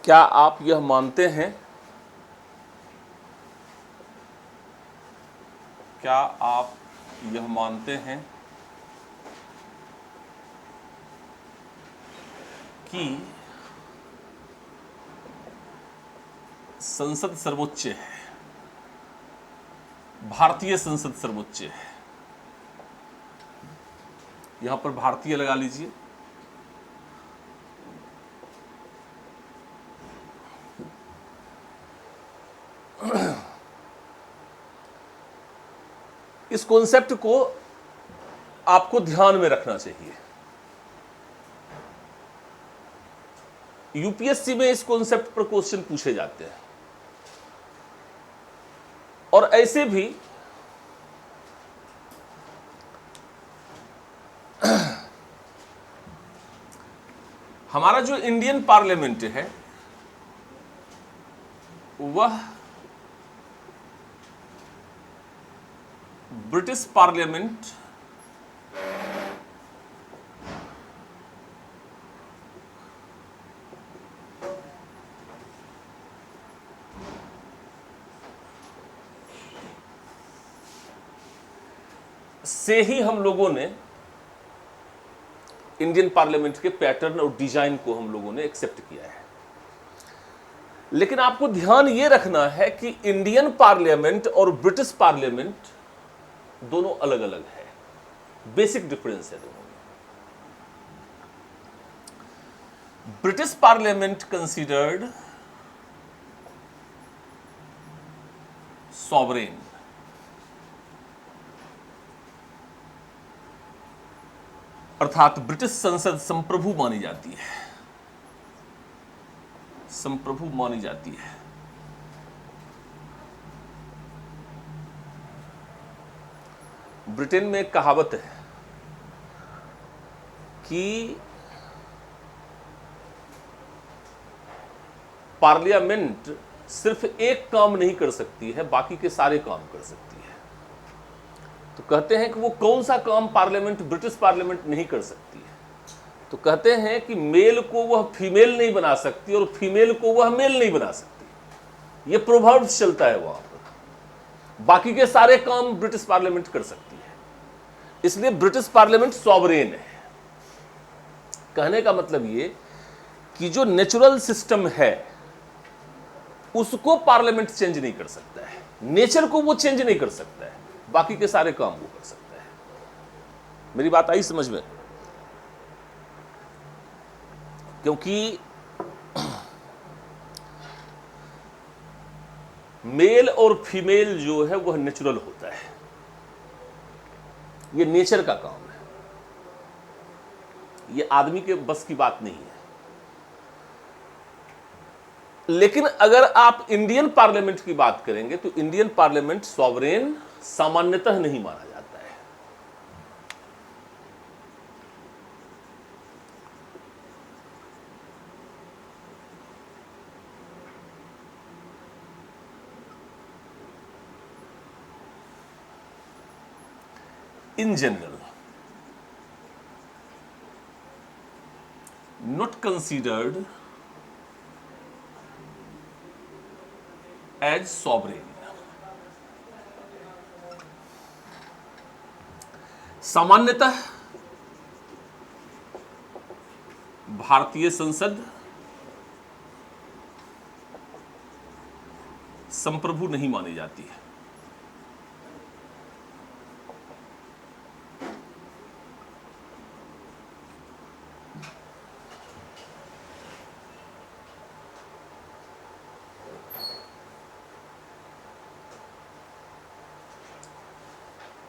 क्या आप यह मानते हैं, क्या आप यह मानते हैं कि संसद सर्वोच्च है, भारतीय संसद सर्वोच्च है? यहां पर भारतीय लगा लीजिए। इस कॉन्सेप्ट को आपको ध्यान में रखना चाहिए। यूपीएससी में इस कॉन्सेप्ट पर क्वेश्चन पूछे जाते हैं और ऐसे भी हमारा जो इंडियन पार्लियामेंट है वह ब्रिटिश पार्लियामेंट से ही हम लोगों ने इंडियन पार्लियामेंट के पैटर्न और डिजाइन को हम लोगों ने एक्सेप्ट किया है। लेकिन आपको ध्यान यह रखना है कि इंडियन पार्लियामेंट और ब्रिटिश पार्लियामेंट दोनों अलग अलग है, बेसिक डिफरेंस है दोनों में। ब्रिटिश पार्लियामेंट कंसीडर्ड सॉवरेन, अर्थात ब्रिटिश संसद संप्रभु मानी जाती है, संप्रभु मानी जाती है। ब्रिटेन में एक कहावत है कि पार्लियामेंट सिर्फ एक काम नहीं कर सकती है, बाकी के सारे काम कर सकती है। तो कहते हैं कि वो कौन सा काम पार्लियामेंट, ब्रिटिश पार्लियामेंट नहीं कर सकती है? तो कहते हैं कि मेल को वह फीमेल नहीं बना सकती और फीमेल को वह मेल नहीं बना सकती। ये प्रोवर्ब्स चलता है वहां पर। बाकी के सारे काम ब्रिटिश पार्लियामेंट कर सकती है, इसलिए ब्रिटिश पार्लियामेंट सॉवरेन है। कहने का मतलब ये कि जो नेचुरल सिस्टम है उसको पार्लियामेंट चेंज नहीं कर सकता है, नेचर को वो चेंज नहीं कर सकता है, बाकी के सारे काम वो कर सकता है। मेरी बात आई समझ में? क्योंकि मेल और फीमेल जो है वह नेचुरल होता है, यह नेचर का काम है, यह आदमी के बस की बात नहीं है। लेकिन अगर आप इंडियन पार्लियामेंट की बात करेंगे तो इंडियन पार्लियामेंट सॉवरेन सामान्यतः नहीं माना जाता है। In general, not considered as sovereign. सामान्यतः भारतीय संसद संप्रभु नहीं मानी जाती है।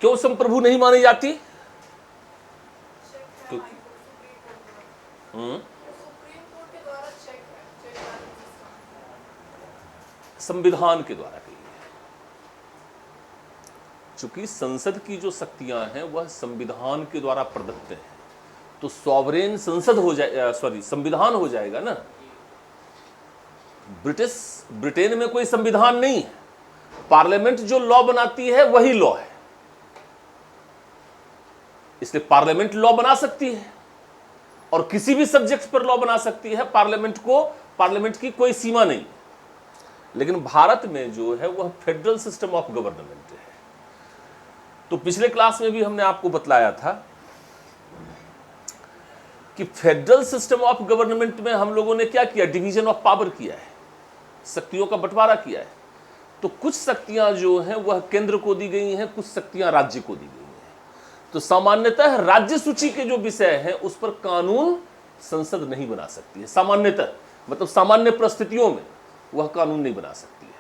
क्यों संप्रभु नहीं मानी जाती? संविधान के द्वारा की है। चूंकि संसद की जो शक्तियां हैं वह संविधान के द्वारा प्रदत्त है, तो सॉवरेन संसद हो जाए, सॉरी संविधान हो जाएगा ना। ब्रिटेन में कोई संविधान नहीं है, पार्लियामेंट जो लॉ बनाती है वही लॉ है, इसलिए पार्लियामेंट लॉ बना सकती है और किसी भी सब्जेक्ट पर लॉ बना सकती है। पार्लियामेंट की कोई सीमा नहीं, लेकिन भारत में जो है वह फेडरल सिस्टम ऑफ गवर्नमेंट है। तो पिछले क्लास में भी हमने आपको बतलाया था कि फेडरल सिस्टम ऑफ गवर्नमेंट में हम लोगों ने क्या किया, डिवीजन ऑफ पावर किया है, शक्तियों का बंटवारा किया है। तो कुछ शक्तियां जो हैं वह केंद्र को दी गई हैं, कुछ शक्तियां राज्य को दी गई हैं। तो सामान्यतः राज्य सूची के जो विषय हैं उस पर कानून संसद नहीं बना सकती है। सामान्यतः मतलब सामान्य परिस्थितियों में वह कानून नहीं बना सकती है।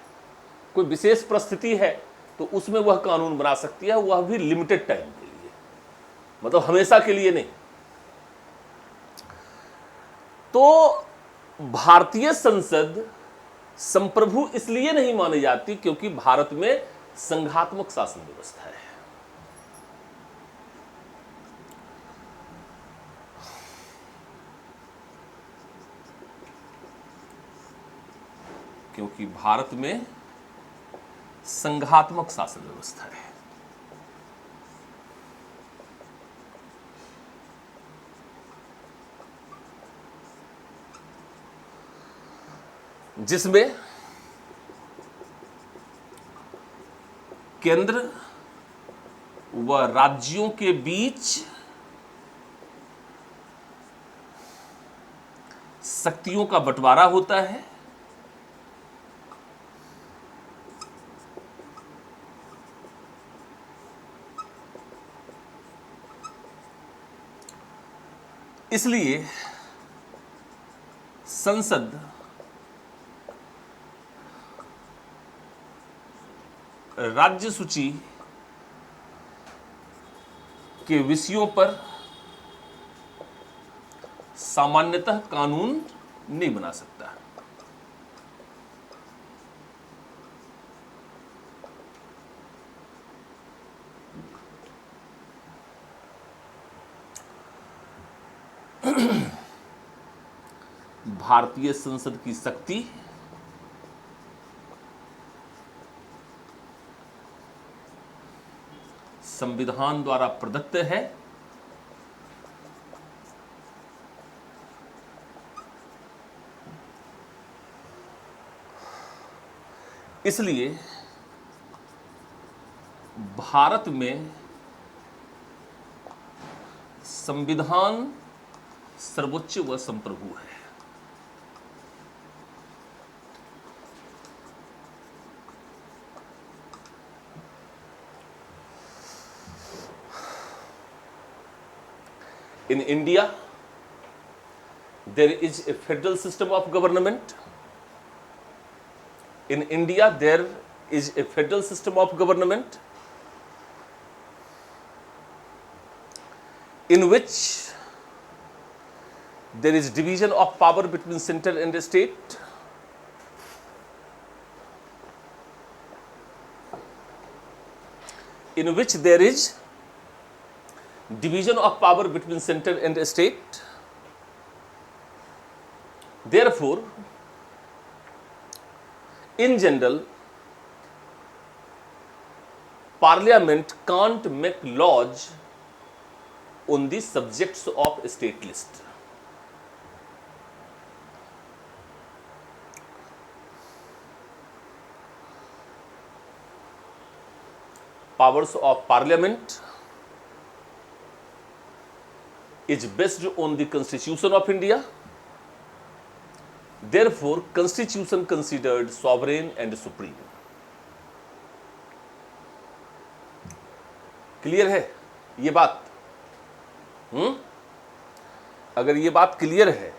कोई विशेष परिस्थिति है तो उसमें वह कानून बना सकती है, वह भी लिमिटेड टाइम के लिए, मतलब हमेशा के लिए नहीं। तो भारतीय संसद संप्रभु इसलिए नहीं मानी जाती क्योंकि भारत में संघात्मक शासन व्यवस्था है। क्योंकि भारत में संघात्मक शासन व्यवस्था है। जिसमें केंद्र व राज्यों के बीच शक्तियों का बंटवारा होता है। इसलिए संसद राज्य सूची के विषयों पर सामान्यतः कानून नहीं बना सकता। भारतीय संसद की शक्ति संविधान द्वारा प्रदत्त है। इसलिए भारत में संविधान सर्वोच्च व संप्रभु है। In India, there is a federal system of government. In India, there is a federal system of government in which there is division of power between center and state. In which there is division of power between center and state. Therefore, in general, Parliament can't make laws on the subjects of state list. Powers of Parliament is based on the Constitution of India. Therefore, Constitution considered sovereign and supreme. Clear है ये बात? अगर ये बात clear है,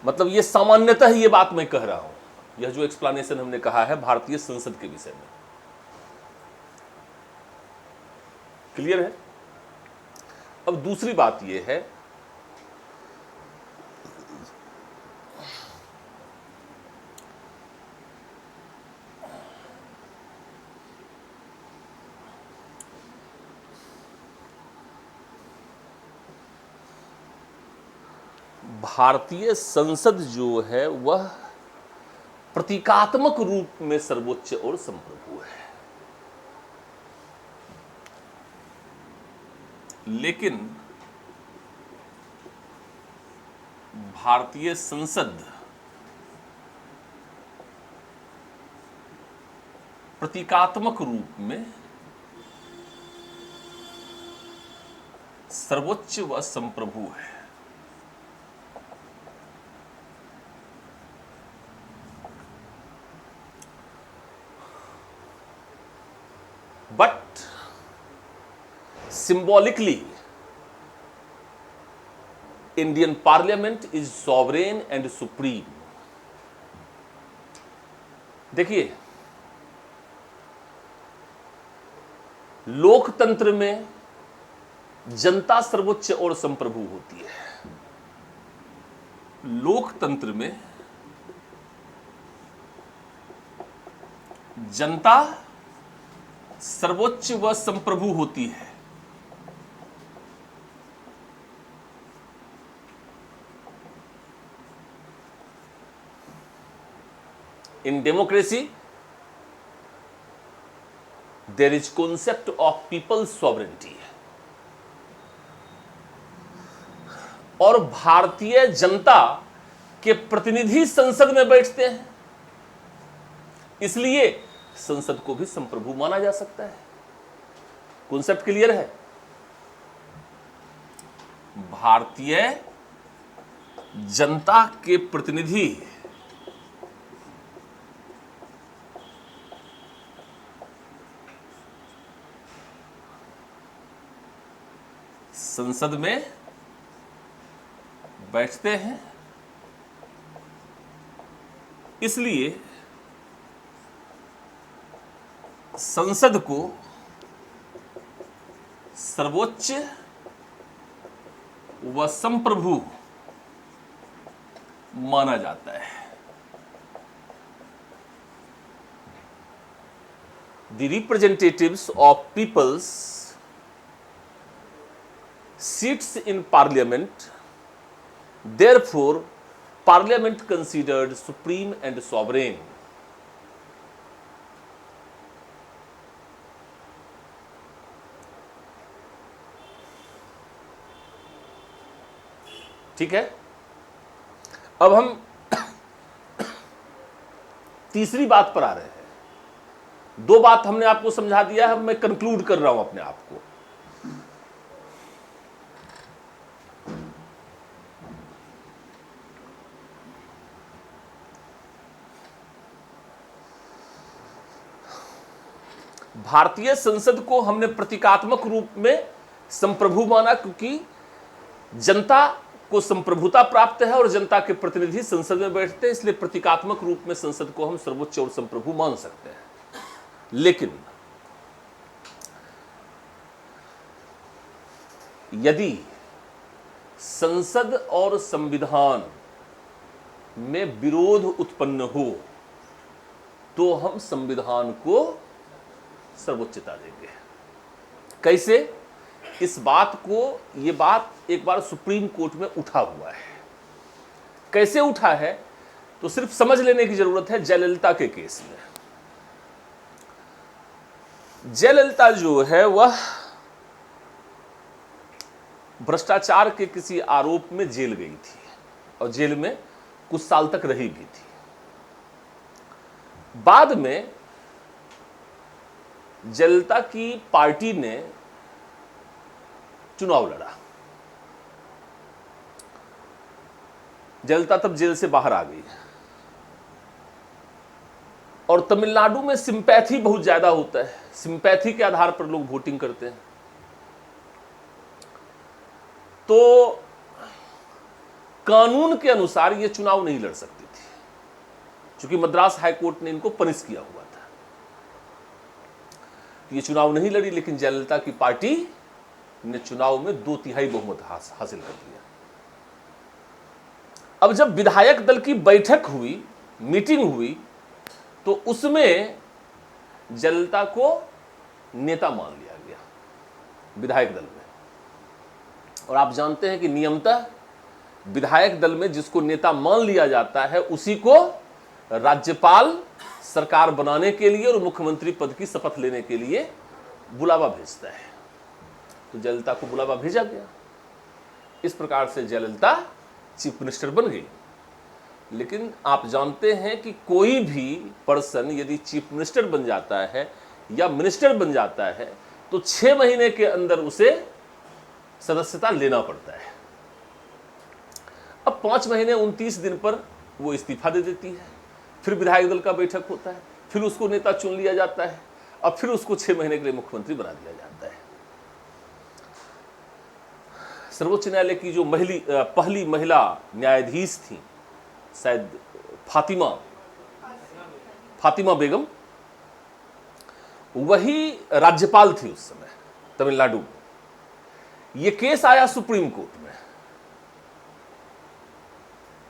मतलब ये सामान्यतः ये बात मैं कह रहा हूं, यह जो एक्सप्लेनेशन हमने कहा है भारतीय संसद के विषय में, क्लियर है? अब दूसरी बात यह है भारतीय संसद जो है वह प्रतीकात्मक रूप में सर्वोच्च और संप्रभु है, लेकिन भारतीय संसद प्रतीकात्मक रूप में सर्वोच्च व संप्रभु है। But symbolically Indian Parliament is sovereign and supreme। देखिए, लोकतंत्र में जनता सर्वोच्च और संप्रभु होती है। लोकतंत्र में जनता सर्वोच्च व संप्रभु होती है। In democracy, there is concept of people's sovereignty। और भारतीय जनता के प्रतिनिधि संसद में बैठते हैं, इसलिए संसद को भी संप्रभु माना जा सकता है। कॉन्सेप्ट क्लियर है? भारतीय जनता के प्रतिनिधि संसद में बैठते हैं, इसलिए संसद को सर्वोच्च व संप्रभु माना जाता है। The representatives of peoples sits in parliament, therefore parliament considered supreme and sovereign। ठीक है, अब हम तीसरी बात पर आ रहे हैं। दो बात हमने आपको समझा दिया है, मैं कंक्लूड कर रहा हूं अपने आप को। भारतीय संसद को हमने प्रतीकात्मक रूप में संप्रभु माना, क्योंकि जनता को संप्रभुता प्राप्त है और जनता के प्रतिनिधि संसद में बैठते हैं, इसलिए प्रतीकात्मक रूप में संसद को हम सर्वोच्च और संप्रभु मान सकते हैं। लेकिन यदि संसद और संविधान में विरोध उत्पन्न हो तो हम संविधान को सर्वोच्चता देंगे। कैसे? इस बात को, ये बात एक बार सुप्रीम कोर्ट में उठा हुआ है। कैसे उठा है तो सिर्फ समझ लेने की जरूरत है। जयललिता के केस में जयललिता जो है वह भ्रष्टाचार के किसी आरोप में जेल गई थी और जेल में कुछ साल तक रही भी थी। बाद में जयललिता की पार्टी ने चुनाव लड़ा। जयललिता तब जेल से बाहर आ गई और तमिलनाडु में सिंपैथी बहुत ज्यादा होता है। सिंपैथी के आधार पर लोग वोटिंग करते हैं। तो कानून के अनुसार यह चुनाव नहीं लड़ सकती थी, क्योंकि मद्रास हाईकोर्ट ने इनको पनिश किया हुआ था। ये चुनाव नहीं लड़ी, लेकिन जयललिता की पार्टी ने चुनाव में 2/3 बहुमत हासिल कर लिया। अब जब विधायक दल की बैठक हुई, मीटिंग हुई, तो उसमें जयललिता को नेता मान लिया गया विधायक दल में। और आप जानते हैं कि नियमतः विधायक दल में जिसको नेता मान लिया जाता है उसी को राज्यपाल सरकार बनाने के लिए और मुख्यमंत्री पद की शपथ लेने के लिए बुलावा भेजता है। तो जयललिता को बुलावा भेजा गया। इस प्रकार से जयललिता चीफ मिनिस्टर बन गई। लेकिन आप जानते हैं कि कोई भी पर्सन यदि चीफ मिनिस्टर बन जाता है या मिनिस्टर बन जाता है तो 6 महीने के अंदर उसे सदस्यता लेना पड़ता है। अब 5 महीने 29 दिन पर वो इस्तीफा दे देती है, फिर विधायक दल का बैठक होता है, फिर उसको नेता चुन लिया जाता है, अब फिर उसको 6 महीने के लिए मुख्यमंत्री बना दिया जाता है। सर्वोच्च न्यायालय की जो पहली महिला न्यायाधीश थी, शायद फातिमा बेगम, वही राज्यपाल थी उस समय तमिलनाडु में। ये केस आया सुप्रीम कोर्ट में,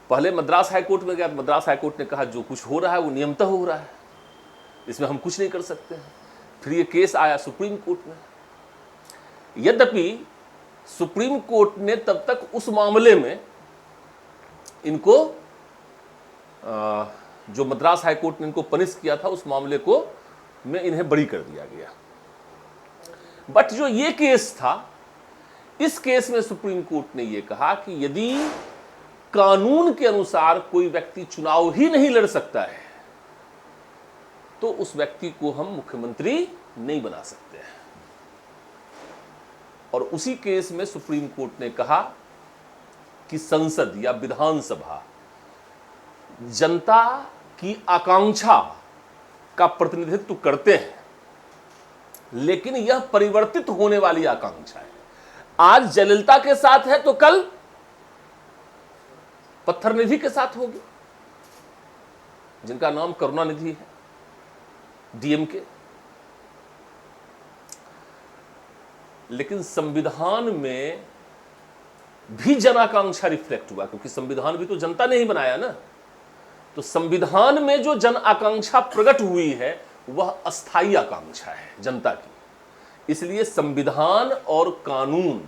पहले मद्रास हाईकोर्ट में गया, मद्रास हाईकोर्ट ने कहा जो कुछ हो रहा है वो नियमतः हो रहा है, इसमें हम कुछ नहीं कर सकते हैं। फिर ये केस आया सुप्रीम कोर्ट में। यद्यपि सुप्रीम कोर्ट ने तब तक उस मामले में इनको जो मद्रास हाईकोर्ट ने इनको पनिश किया था उस मामले को में इन्हें बरी कर दिया गया। बट जो ये केस था, इस केस में सुप्रीम कोर्ट ने यह कहा कि यदि कानून के अनुसार कोई व्यक्ति चुनाव ही नहीं लड़ सकता है तो उस व्यक्ति को हम मुख्यमंत्री नहीं बना सकते हैं। और उसी केस में सुप्रीम कोर्ट ने कहा कि संसद या विधानसभा जनता की आकांक्षा का प्रतिनिधित्व करते हैं, लेकिन यह परिवर्तित होने वाली आकांक्षा है। आज जयललिता के साथ है तो कल पत्थरनिधि के साथ होगी, जिनका नाम करुणानिधि है, डीएमके। लेकिन संविधान में भी जन आकांक्षा रिफ्लेक्ट हुआ, क्योंकि संविधान भी तो जनता ने ही बनाया ना। तो संविधान में जो जन आकांक्षा प्रकट हुई है वह अस्थायी आकांक्षा है जनता की। इसलिए संविधान और कानून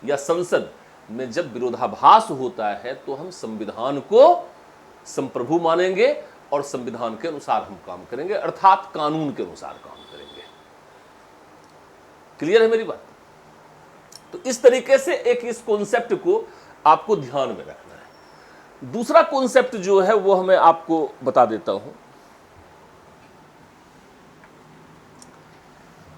या संसद में जब विरोधाभास होता है तो हम संविधान को संप्रभु मानेंगे और संविधान के अनुसार हम काम करेंगे, अर्थात कानून के अनुसार काम करेंगे। क्लियर है मेरी बात? तो इस तरीके से एक इस कॉन्सेप्ट को आपको ध्यान में रखना है। दूसरा कॉन्सेप्ट जो है वो मैं आपको बता देता हूं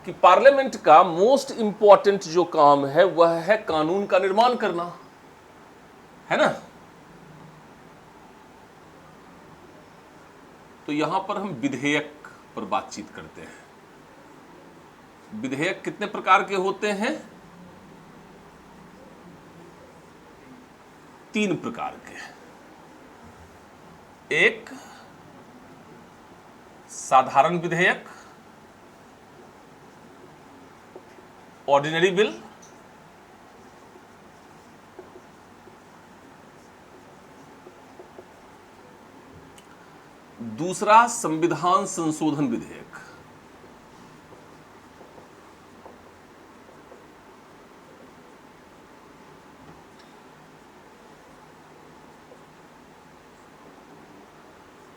कि पार्लियामेंट का मोस्ट इंपॉर्टेंट जो काम है वह है कानून का निर्माण करना, है ना। तो यहां पर हम विधेयक पर बातचीत करते हैं। विधेयक कितने प्रकार के होते हैं? 3 प्रकार के। एक साधारण विधेयक, ऑर्डिनरी बिल, दूसरा संविधान संशोधन विधेयक।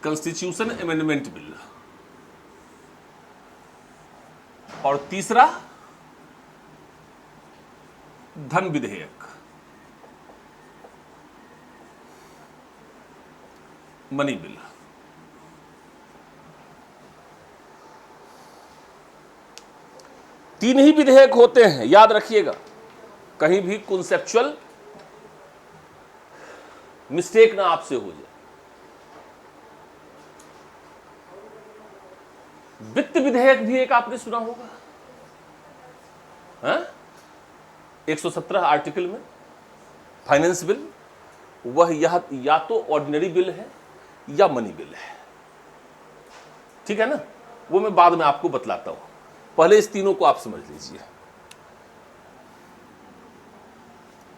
Constitution amendment bill. और तीसरा धन विधेयक, मनी बिल। तीन ही विधेयक होते हैं, याद रखिएगा, कहीं भी कॉन्सेप्चुअल मिस्टेक ना आपसे हो जाए। वित्त विधेयक भी एक आपने सुना होगा, हाँ? 117 आर्टिकल में फाइनेंस बिल, वह या तो ऑर्डिनरी बिल है या मनी बिल है, ठीक है ना। वो मैं बाद में आपको बतलाता हूं, पहले इस तीनों को आप समझ लीजिए।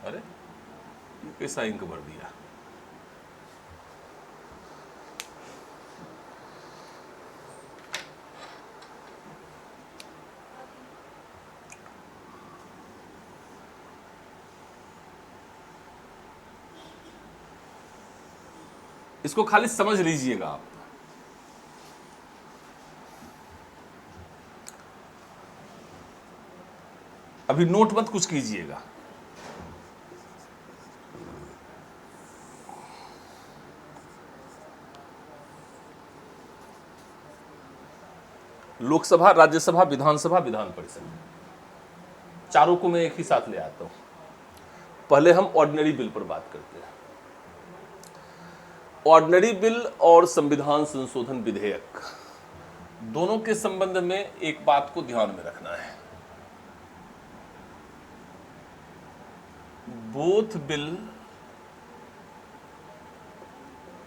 अरे ये कैसा इंक भर दिया? इसको खाली समझ लीजिएगा आप। अभी नोट मत कुछ कीजिएगा। लोकसभा, राज्यसभा, विधानसभा, विधान परिषद, चारों को मैं एक ही साथ ले आता हूं। पहले हम ऑर्डिनरी बिल पर बात करते हैं। ऑर्डिनरी बिल और संविधान संशोधन विधेयक दोनों के संबंध में एक बात को ध्यान में रखना है। Both bill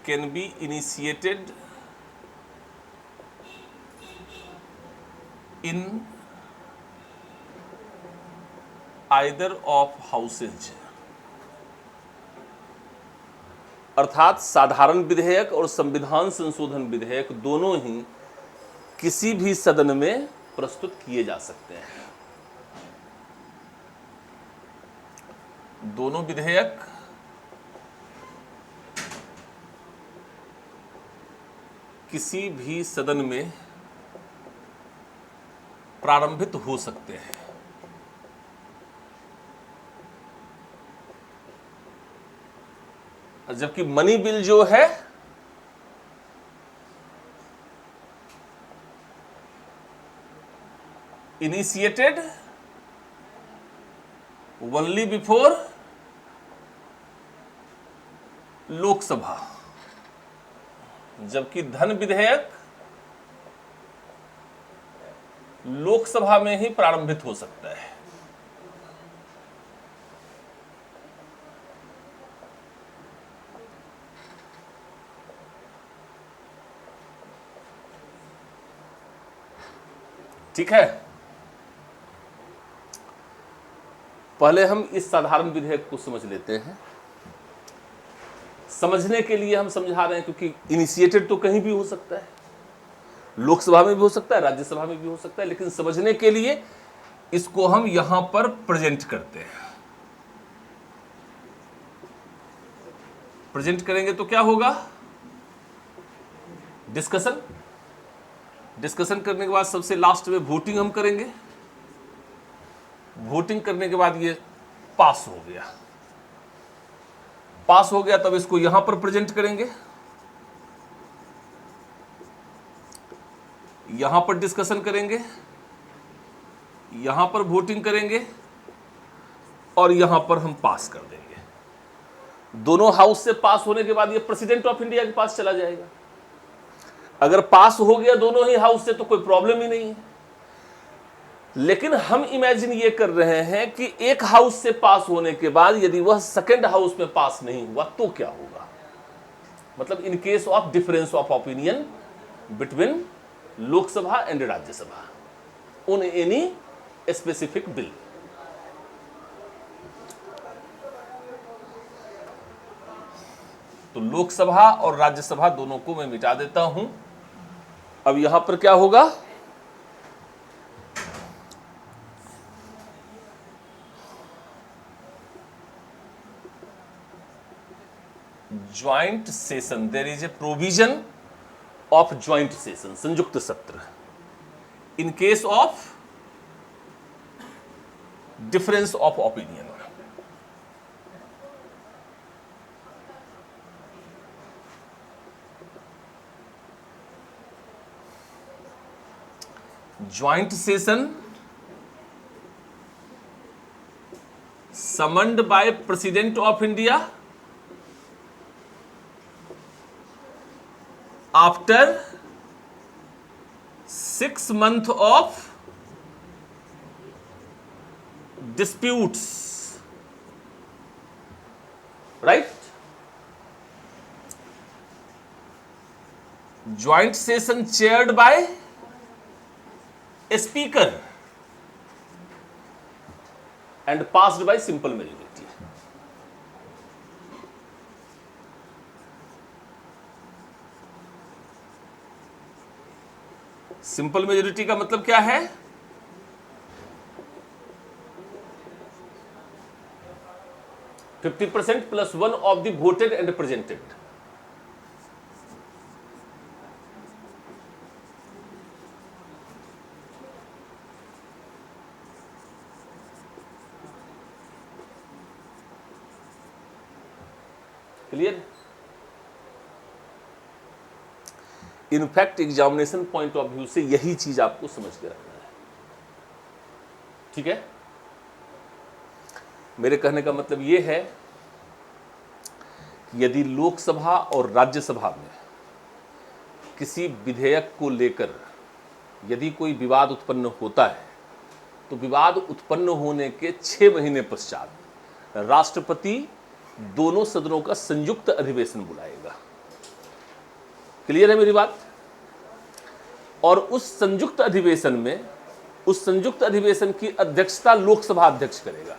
can be initiated in either of houses, अर्थात साधारण विधेयक और संविधान संशोधन विधेयक दोनों ही किसी भी सदन में प्रस्तुत किए जा सकते हैं। दोनों विधेयक किसी भी सदन में प्रारंभित हो सकते हैं। जबकि मनी बिल जो है इनिशिएटेड ओनली बिफोर लोकसभा, जबकि धन विधेयक लोकसभा में ही प्रारंभित हो सकता है। ठीक है, पहले हम इस साधारण विधेयक को समझ लेते हैं। समझने के लिए हम समझा रहे हैं क्योंकि इनिशिएटेड तो कहीं भी हो सकता है, लोकसभा में भी हो सकता है, राज्यसभा में भी हो सकता है, लेकिन समझने के लिए इसको हम यहां पर प्रेजेंट करते हैं। प्रेजेंट करेंगे तो क्या होगा? डिस्कशन। डिस्कशन करने के बाद सबसे लास्ट में वोटिंग हम करेंगे। वोटिंग करने के बाद ये पास हो गया। पास हो गया तब इसको यहां पर प्रेजेंट करेंगे, यहां पर डिस्कशन करेंगे, यहां पर वोटिंग करेंगे और यहां पर हम पास कर देंगे। दोनों हाउस से पास होने के बाद ये प्रेसिडेंट ऑफ इंडिया के पास चला जाएगा। अगर पास हो गया दोनों ही हाउस से तो कोई प्रॉब्लम ही नहीं है। लेकिन हम इमेजिन ये कर रहे हैं कि एक हाउस से पास होने के बाद यदि वह सेकंड हाउस में पास नहीं हुआ तो क्या होगा? मतलब इन case of difference of opinion between Lok Sabha and Rajya Sabha on any specific bill. तो लोकसभा और राज्यसभा दोनों को मैं मिटा देता हूं। अब यहां पर क्या होगा? Joint session, there is a provision of joint session, संयुक्त सत्र, in case of difference of opinion. Joint session summoned by President of India after 6 months of disputes, right? Joint session chaired by a speaker and passed by simple majority. Simple majority का मतलब क्या है? %50 plus 1 of the voted and presented. Clear? In fact examination point of view से यही चीज आपको समझ के रखना है। ठीक है, मेरे कहने का मतलब यह है कि यदि लोकसभा और राज्यसभा में किसी विधेयक को लेकर यदि कोई विवाद उत्पन्न होता है तो विवाद उत्पन्न होने के 6 महीने पश्चात राष्ट्रपति दोनों सदनों का संयुक्त अधिवेशन बुलाएगा। क्लियर है मेरी बात? और उस संयुक्त अधिवेशन की अध्यक्षता लोकसभा अध्यक्ष करेगा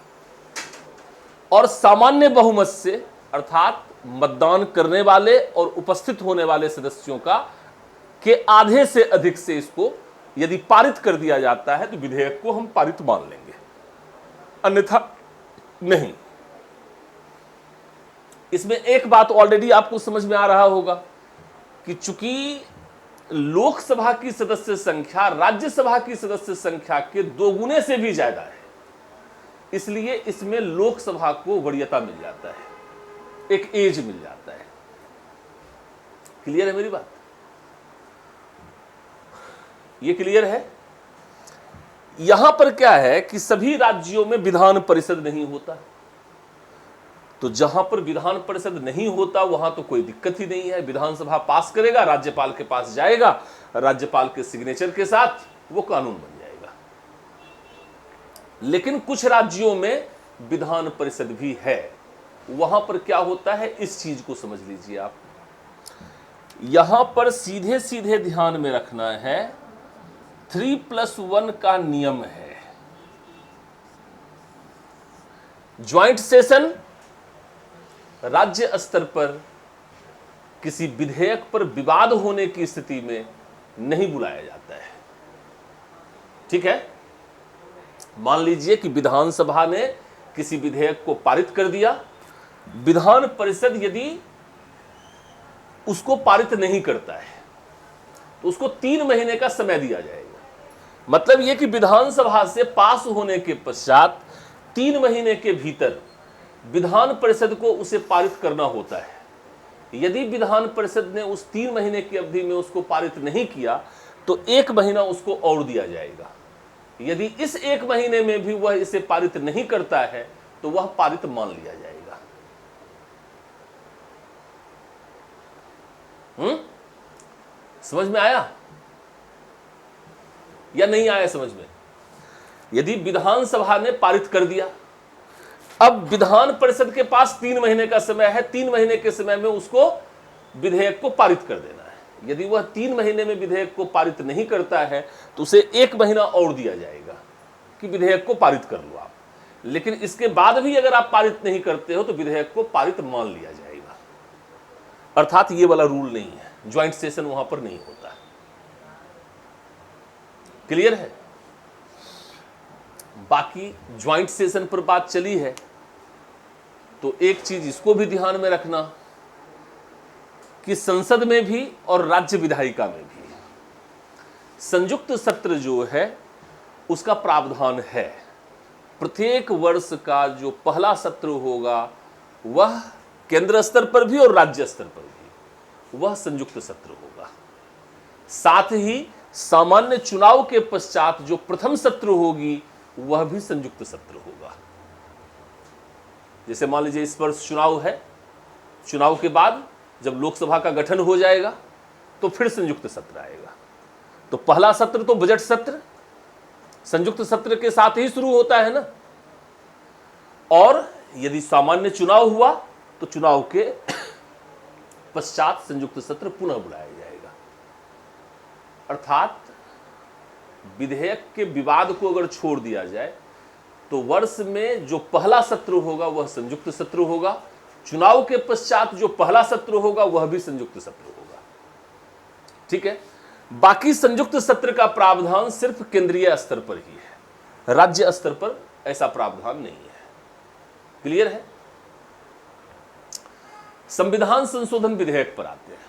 और सामान्य बहुमत से, अर्थात मतदान करने वाले और उपस्थित होने वाले सदस्यों का के आधे से अधिक से इसको यदि पारित कर दिया जाता है तो विधेयक को हम पारित मान लेंगे, अन्यथा नहीं। इसमें एक बात ऑलरेडी आपको समझ में आ रहा होगा कि चूंकि लोकसभा की सदस्य संख्या राज्यसभा की सदस्य संख्या के 2 गुने से भी ज्यादा है, इसलिए इसमें लोकसभा को वरीयता मिल जाता है, एक एज मिल जाता है। क्लियर है मेरी बात? ये क्लियर है? यहां पर क्या है कि सभी राज्यों में विधान परिषद नहीं होता, तो जहां पर विधान परिषद नहीं होता वहां तो कोई दिक्कत ही नहीं है। विधानसभा पास करेगा, राज्यपाल के पास जाएगा, राज्यपाल के सिग्नेचर के साथ वो कानून बन जाएगा। लेकिन कुछ राज्यों में विधान परिषद भी है, वहां पर क्या होता है इस चीज को समझ लीजिए आप। यहां पर सीधे सीधे ध्यान में रखना है 3+1 का नियम है। ज्वाइंट सेशन राज्य स्तर पर किसी विधेयक पर विवाद होने की स्थिति में नहीं बुलाया जाता है। ठीक है, मान लीजिए कि विधानसभा ने किसी विधेयक को पारित कर दिया, विधान परिषद यदि उसको पारित नहीं करता है तो उसको 3 महीने का समय दिया जाएगा। मतलब यह कि विधानसभा से पास होने के पश्चात 3 महीने के भीतर विधान परिषद को उसे पारित करना होता है। यदि विधान परिषद ने उस 3 महीने की अवधि में उसको पारित नहीं किया तो 1 महीना उसको और दिया जाएगा। यदि इस 1 महीने में भी वह इसे पारित नहीं करता है तो वह पारित मान लिया जाएगा। समझ में आया या नहीं आया समझ में? यदि विधानसभा ने पारित कर दिया, अब विधान परिषद के पास 3 महीने का समय है, 3 महीने के समय में उसको विधेयक को पारित कर देना है। यदि वह 3 महीने में विधेयक को पारित नहीं करता है तो उसे 1 महीना और दिया जाएगा कि विधेयक को पारित कर लो आप। लेकिन इसके बाद भी अगर आप पारित नहीं करते हो तो विधेयक को पारित मान लिया जाएगा। अर्थात ये वाला रूल नहीं है, ज्वाइंट सेशन वहां पर नहीं होता। क्लियर है? बाकी ज्वाइंट सेशन पर बात चली है तो एक चीज इसको भी ध्यान में रखना कि संसद में भी और राज्य विधायिका में भी संयुक्त सत्र जो है उसका प्रावधान है। प्रत्येक वर्ष का जो पहला सत्र होगा वह केंद्र स्तर पर भी और राज्य स्तर पर भी वह संयुक्त सत्र होगा। साथ ही सामान्य चुनाव के पश्चात जो प्रथम सत्र होगी वह भी संयुक्त सत्र होगा। जैसे मान लीजिए इस वर्ष चुनाव है, चुनाव के बाद जब लोकसभा का गठन हो जाएगा तो फिर संयुक्त सत्र आएगा। तो पहला सत्र तो बजट सत्र संयुक्त सत्र के साथ ही शुरू होता है ना, और यदि सामान्य चुनाव हुआ तो चुनाव के पश्चात संयुक्त सत्र पुनः बुलाया जाएगा। अर्थात विधेयक के विवाद को अगर छोड़ दिया जाए तो वर्ष में जो पहला सत्र होगा वह संयुक्त सत्र होगा, चुनाव के पश्चात जो पहला सत्र होगा वह भी संयुक्त सत्र होगा। ठीक है, बाकी संयुक्त सत्र का प्रावधान सिर्फ केंद्रीय स्तर पर ही है, राज्य स्तर पर ऐसा प्रावधान नहीं है। क्लियर है? संविधान संशोधन विधेयक पर आते हैं।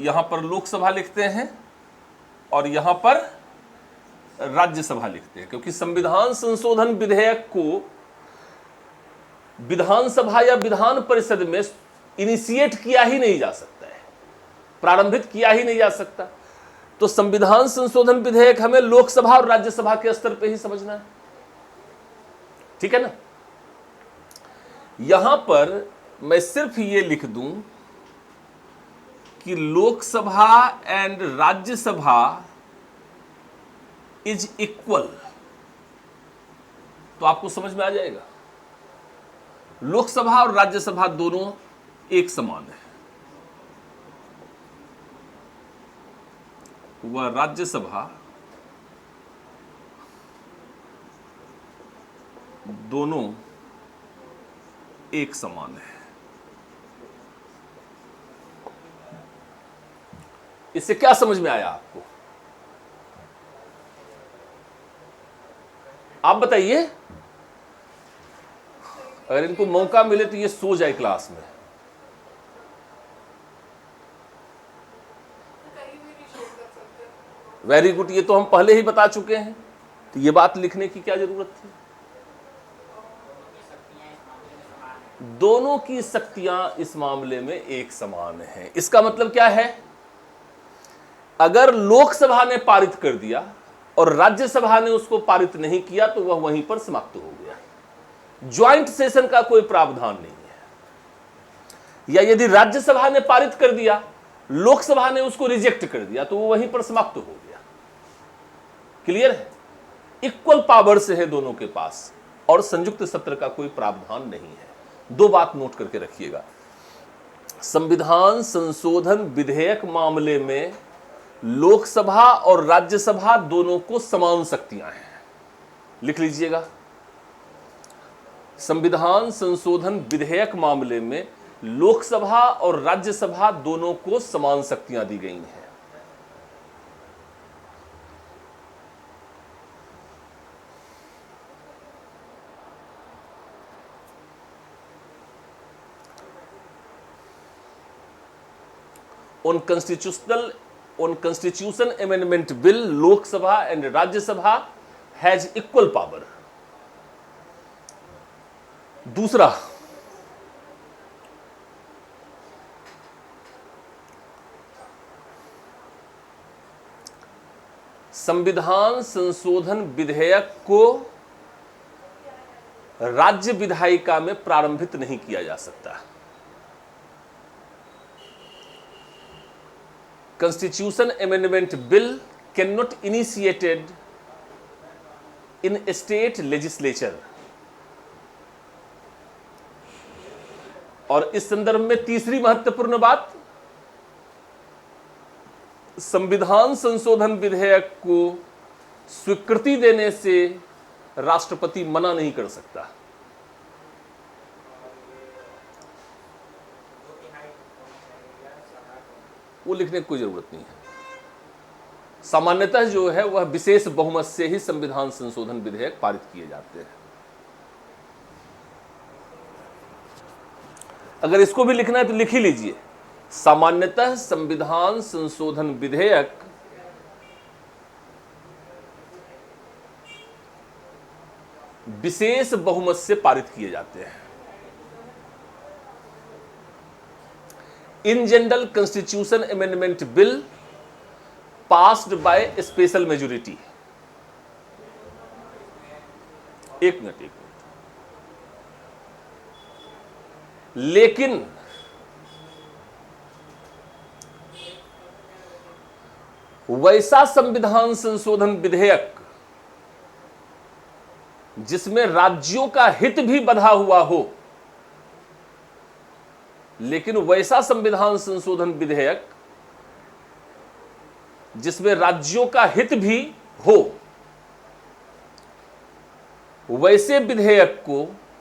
यहां पर लोकसभा लिखते हैं और यहां पर राज्यसभा लिखते हैं, क्योंकि संविधान संशोधन विधेयक को विधानसभा या विधान परिषद में इनिशिएट किया ही नहीं जा सकता है, प्रारंभित किया ही नहीं जा सकता। तो संविधान संशोधन विधेयक हमें लोकसभा और राज्यसभा के स्तर पे ही समझना है, ठीक है ना। यहां पर मैं सिर्फ ये लिख दूं कि Lok Sabha and Rajya Sabha is equal, तो आपको समझ में आ जाएगा लोकसभा और राज्यसभा दोनों एक समान है। वह राज्यसभा दोनों एक समान है। इससे क्या समझ में आया आपको? आप बताइए। अगर इनको मौका मिले तो ये सो जाए क्लास में। वेरी गुड, ये तो हम पहले ही बता चुके हैं, तो ये बात लिखने की क्या जरूरत थी। दोनों की शक्तियां इस मामले में एक समान हैं। इसका मतलब क्या है? अगर लोकसभा ने पारित कर दिया और राज्यसभा ने उसको पारित नहीं किया तो वह वहीं पर समाप्त हो गया। ज्वाइंट सेशन का कोई प्रावधान नहीं है। या यदि राज्यसभा ने पारित कर दिया, लोकसभा ने उसको रिजेक्ट कर दिया, तो वो वहीं पर समाप्त हो गया। क्लियर है? इक्वल पावर्स है दोनों के पास और संयुक्त सत्र का कोई प्रावधान नहीं है। दो बात नोट करके रखिएगा। संविधान संशोधन विधेयक मामले में लोकसभा और राज्यसभा दोनों को समान शक्तियां हैं। लिख लीजिएगा, संविधान संशोधन विधेयक मामले में लोकसभा और राज्यसभा दोनों को समान शक्तियां दी गई हैं। On constitution amendment bill, Lok Sabha and Rajya Sabha has equal power. दूसरा, संविधान संशोधन विधेयक को राज्य विधायिका में प्रारंभित नहीं किया जा सकता। Constitution Amendment Bill cannot initiated in state legislature। और इस संदर्भ में तीसरी महत्वपूर्ण बात, संविधान संशोधन विधेयक को स्वीकृति देने से राष्ट्रपति मना नहीं कर सकता। वो लिखने की कोई जरूरत नहीं है। सामान्यतः जो है वह विशेष बहुमत से ही संविधान संशोधन विधेयक पारित किए जाते हैं। अगर इसको भी लिखना है तो लिख ही लीजिए, सामान्यतः संविधान संशोधन विधेयक विशेष बहुमत से पारित किए जाते हैं। In general, Constitution Amendment Bill passed by special majority। एक मिनट। लेकिन वैसा संविधान संशोधन विधेयक जिसमें राज्यों का हित भी बंधा हुआ हो, लेकिन वैसा संविधान संशोधन विधेयक जिसमें राज्यों का हित भी हो, वैसे विधेयक को